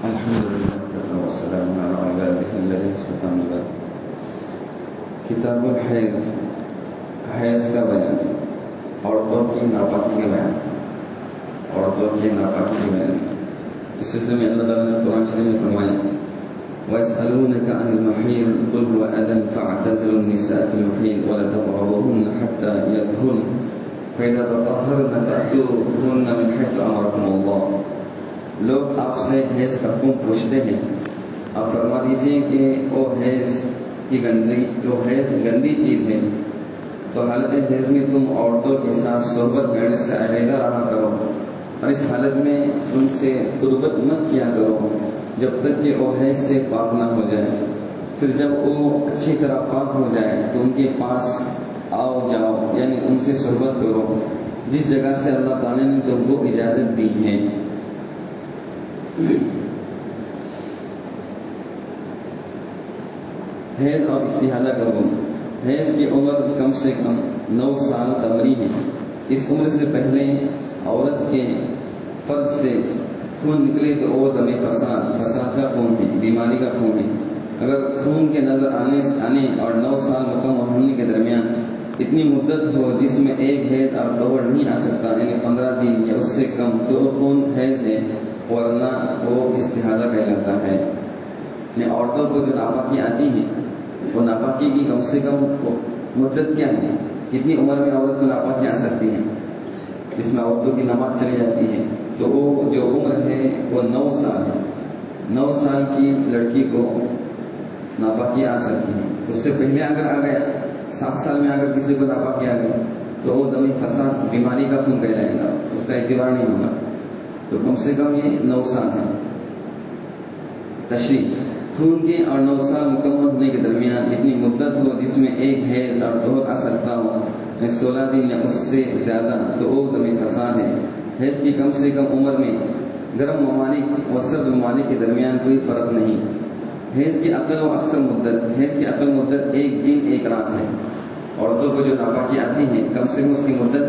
الحمد لله والسلام على عباده الذين اصطفى من بعد. کتاب حیض کا بیان، عورتوں کی ناپاکی کا بیان، عورتوں کی ناپاکی کا بیان. اس سلسلے میں اللہ تعالیٰ نے قرآن شریف میں فرمایا وَيَسْأَلُونَكَ عَنِ الْمَحِيضِ قُلْ هُوَ أَذًى فَاعْتَزِلُوا النِّسَاءَ فِي الْمَحِيضِ وَلَا تَقْرَبُوهُنَّ حَتَّى يَطْهُرْنَ فَإِذَا تَطَهَّرْنَ فَأْتُوهُنَّ مِنْ حَيْثُ أَمَرَكُمُ اللَّهُ. لوگ آپ سے حیض کا حکم پوچھتے ہیں، آپ فرما دیجئے کہ وہ حیض گندی چیز ہے، تو حالت حیض میں تم عورتوں کے ساتھ صحبت کرنے سے علیحدہ رہا کرو، اور اس حالت میں ان سے قربت مت کیا کرو جب تک کہ وہ حیض سے پاک نہ ہو جائے. پھر جب وہ اچھی طرح پاک ہو جائے تو ان کے پاس آؤ جاؤ، یعنی ان سے صحبت کرو جس جگہ سے اللہ تعالیٰ نے تم کو اجازت دی ہے. حیض اور استحاضہ کا حکم. حیض کی عمر کم سے کم 9 سال تمری ہے. اس عمر سے پہلے عورت کے فرد سے خون نکلے تو وہ دم فساد کا خون ہے، بیماری کا خون ہے. اگر خون کے نظر آنے اور 9 سال مکمل ہونے کے درمیان اتنی مدت ہو جس میں ایک حیض اور طہور نہیں آ سکتا، یعنی 15 دن یا اس سے کم، تو وہ خون حیض ہے، ورنہ وہ استحاضہ کہلاتا ہے. یعنی عورتوں کو جو ناپاکی آتی ہیں، وہ ناپاکی کی کم سے کم مدت کیا ہے، کتنی عمر میں عورت کو ناپاکی آ سکتی ہے، جس میں عورتوں کی نماز چلی جاتی ہے، تو وہ جو عمر ہے وہ 9 سال ہے. 9 سال کی لڑکی کو ناپاکی آ سکتی ہے. اس سے پہلے اگر آ گیا، 7 سال میں اگر کسی کو ناپاکی آ گئی تو وہ دم فساد بیماری کا خون کہلائے گا، اس کا اعتبار نہیں ہوگا. تو کم سے کم یہ 9 سال ہے. تشریح: خون کے اور 9 سال مکمل ہونے کے درمیان اتنی مدت ہو جس میں ایک حیض اور طہور آ سکتا ہو، 16 دن یا اس سے زیادہ، تو وہ دم فساد ہے. حیض کی کم سے کم عمر میں گرم ممالک و سرد ممالک کے درمیان کوئی فرق نہیں. حیض کی اقل و اکثر مدت، حیض کی اقل مدت 1 دن 1 رات ہے. عورتوں کو جو ناپاکی آتی ہے کم سے کم اس کی مدت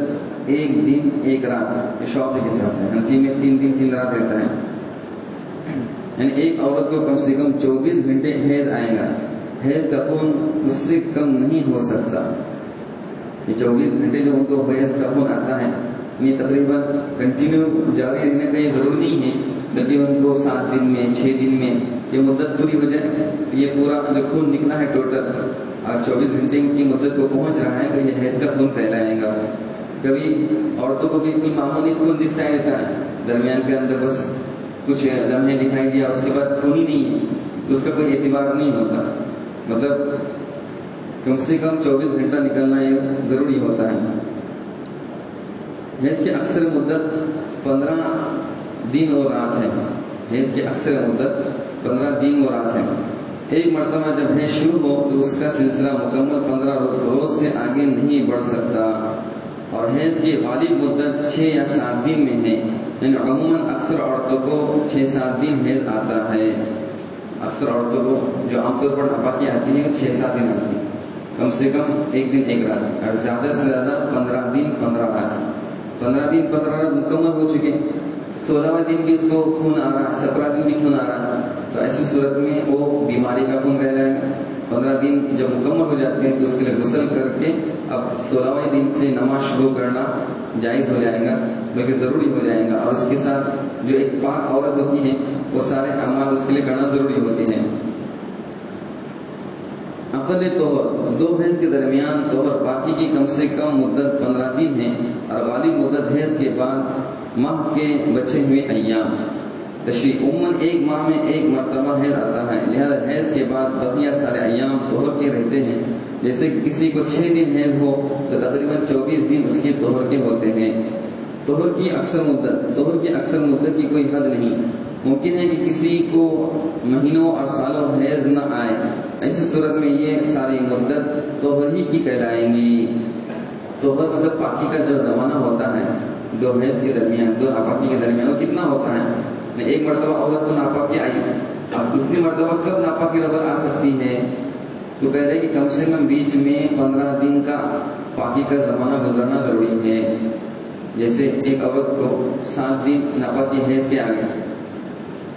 1 دن 1 رات ہے. شافعی کے حساب سے حنفی میں 3 دن 3 رات رہتا ہے. یعنی ایک عورت کو کم سے کم 24 گھنٹے حیض آئے گا. حیض کا خون اس سے کم نہیں ہو سکتا. یہ 24 گھنٹے جو ان کو حیض کا خون آتا ہے، یہ تقریباً کنٹینیو جاری رہنے کا یہ ضروری نہیں ہے، بلکہ ان کو 7 دن میں 6 دن میں یہ مدت پوری ہو جائے، یہ پورا جو خون نکلا ہے ٹوٹل اور 24 گھنٹے کی مدت کو پہنچ رہا ہے، تو یہ حیض کا خون کہلائے گا. کبھی عورتوں کو بھی کوئی معمولی خون دکھتا رہتا ہے، درمیان کے اندر بس کچھ لمحے دکھائی دیا، اس کے بعد خون ہی نہیں ہے، تو اس کا کوئی اعتبار نہیں ہوتا. مطلب کم سے کم 24 گھنٹہ نکلنا یہ ضروری ہوتا ہے. حیض کی اکثر مدت 15 دن اور رات ہے. حیض کی اکثر مدت 15 دن اور رات ہے. ایک مرتبہ جب حیض شروع ہو تو اس کا سلسلہ مکمل 15 روز سے آگے نہیں بڑھ سکتا، اور حیض کی غالب مدت 6 یا 7 دن میں ہے. یعنی عموماً اکثر عورتوں کو 6-7 دن حیض آتا ہے. اکثر عورتوں کو جو عام طور پر ناپاکی آتی ہے 6-7 دن آتی ہے، کم سے کم 1 دن 1 رات، اور زیادہ سے زیادہ 15 دن 15 رات. 15 دن 15 رات مکمل ہو چکے، 16واں دن بھی اس کو خون آ رہا، 17 دن بھی خون آ رہا، تو ایسی صورت میں وہ بیماری کا خون کہلائے گا. 15 دن جب مکمل ہو جاتے ہیں تو اس کے لیے غسل کر کے اب 16ویں دن سے نماز شروع کرنا جائز ہو جائے گا، بلکہ ضروری ہو جائے گا. اور اس کے ساتھ جو ایک پاک عورت ہوتی ہے وہ سارے اعمال اس کے لیے کرنا ضروری ہوتے ہیں. اقل طہور، 2 حیض کے درمیان طہور پاکی کی کم سے کم مدت 15 دن ہے، اور غالب مدت حیض کے بعد ماہ کے بچے ہوئے ایام. تشریح: عموماً 1 ماہ میں 1 مرتبہ حیض آتا ہے، لہذا حیض کے بعد بقیہ سارے ایام طہور کے رہتے ہیں. جیسے کسی کو 6 دن حیض ہو تو تقریباً 24 دن اس کے طہور کے ہوتے ہیں. طہور کی اکثر مدت کی کوئی حد نہیں. ممکن ہے کہ کسی کو مہینوں اور سالوں حیض نہ آئے، ایسی صورت میں یہ ساری مدت طہور ہی کی کہلائیں گی. طہور مطلب پاکی کا جو زمانہ ہوتا ہے 2 حیض کے درمیان، 2 ناپاکی کے درمیان، وہ کتنا ہوتا ہے. ایک مرتبہ عورت کو ناپاکی آئی، اب دوسری مرتبہ کب ناپاکی ڈبل آ سکتی ہے، تو کہہ رہے کہ کم سے کم بیچ میں 15 دن کا پاکی کا زمانہ گزرنا ضروری ہے. جیسے ایک عورت کو 7 دن ناپاکی حیض کے آگے،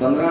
15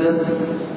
10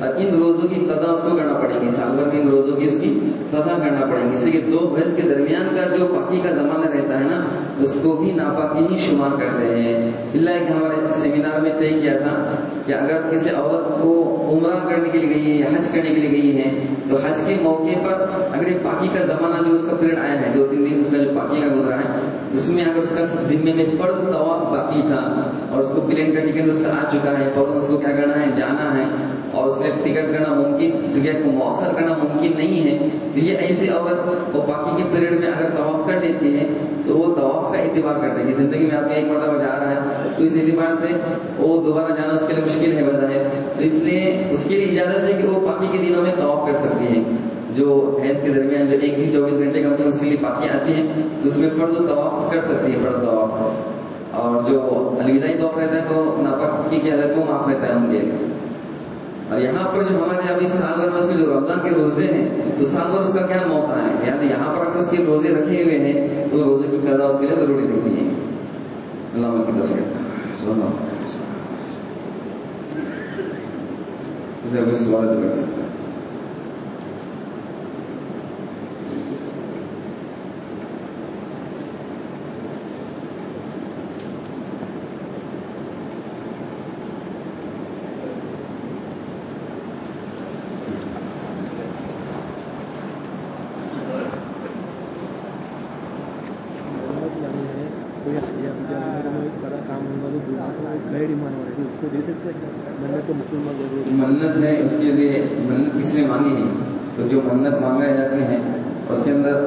اور ان روزوں کی قضا اس کو کرنا پڑیں گی، سال بھر کے ان روزوں کی اس کی قضا کرنا پڑیں گی، اس لیے کہ دو بھینس کے درمیان کا جو پاکی کا زمانہ رہتا ہے نا اس کو بھی ناپاکی ہی شمار کرتے ہیں۔ اللہ کہ ہمارے سیمینار میں طے کیا تھا کہ اگر کسی عورت کو عمرہ کرنے کے لیے گئی ہے یا حج کرنے کے لیے گئی ہے تو حج کے موقع پر اگر یہ پاکی کا زمانہ جو اس کا پیریڈ آیا ہے 2-3 دن اس کا جو پاکی کا گزرا ہے اس میں اگر اس کا ذمے میں فرض طواف باقی تھا اور اس کو پلین کا ٹکٹ اس کا آ چکا ہے، فوراً اس کو کیا کرنا ہے، جانا ہے اور اس کا ٹکٹ کرنا ممکن، ٹکٹ کو مؤخر کرنا ممکن نہیں ہے، تو یہ ایسی عورت وہ پاکی کے پیریڈ میں اگر طواف کر لیتی ہے تو وہ طواف کا اعتبار کرتے ہیں کہ زندگی میں آپ ایک مرتبہ جا رہا ہے تو اس اعتبار سے وہ دوبارہ جانا اس کے لیے مشکل ہے بظاہر، تو اس لیے اس کے لیے اجازت ہے کہ وہ پاکی کے دنوں میں طواف کر سکتی ہے۔ جو حیض کے درمیان جو ایک دن 24 گھنٹے کم سے کم اس کے لیے پاکی آتی ہے تو اس میں فرض طواف کر سکتی ہے، فرض طواف، اور جو الوداعی طواف رہتا ہے تو ناپاکی کی حالت کو معاف رہتا ہے ان کے لیے۔ اور یہاں پر جو ہمارے ابھی سال بھر میں اس میں جو رمضان کے روزے ہیں تو سال بھر اس کا کیا موقع ہے، یعنی یہاں پر اگر اس کے روزے رکھے ہوئے ہیں تو روزے کی قضا اس کے لیے ضروری رہتی ہے۔ اللہ کی توفیق، اسے کوئی سوال تو کر سکتا ہے۔ منت ہے اس کے لیے، منت کس نے مانگی ہے تو جو منت مانگا جاتی ہے اس کے اندر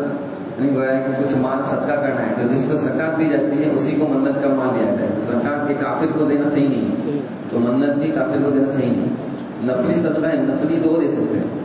نہیں گویا کہ کچھ مال صدقہ کرنا ہے تو جس کو زکات دی جاتی ہے اسی کو منت کا مال دیا جاتا ہے۔ زکات کے کافر کو دینا صحیح نہیں، تو منت بھی کافر کو دینا صحیح نہیں، نفلی صدقہ ہے، نفلی تو وہ دے سکتے ہیں۔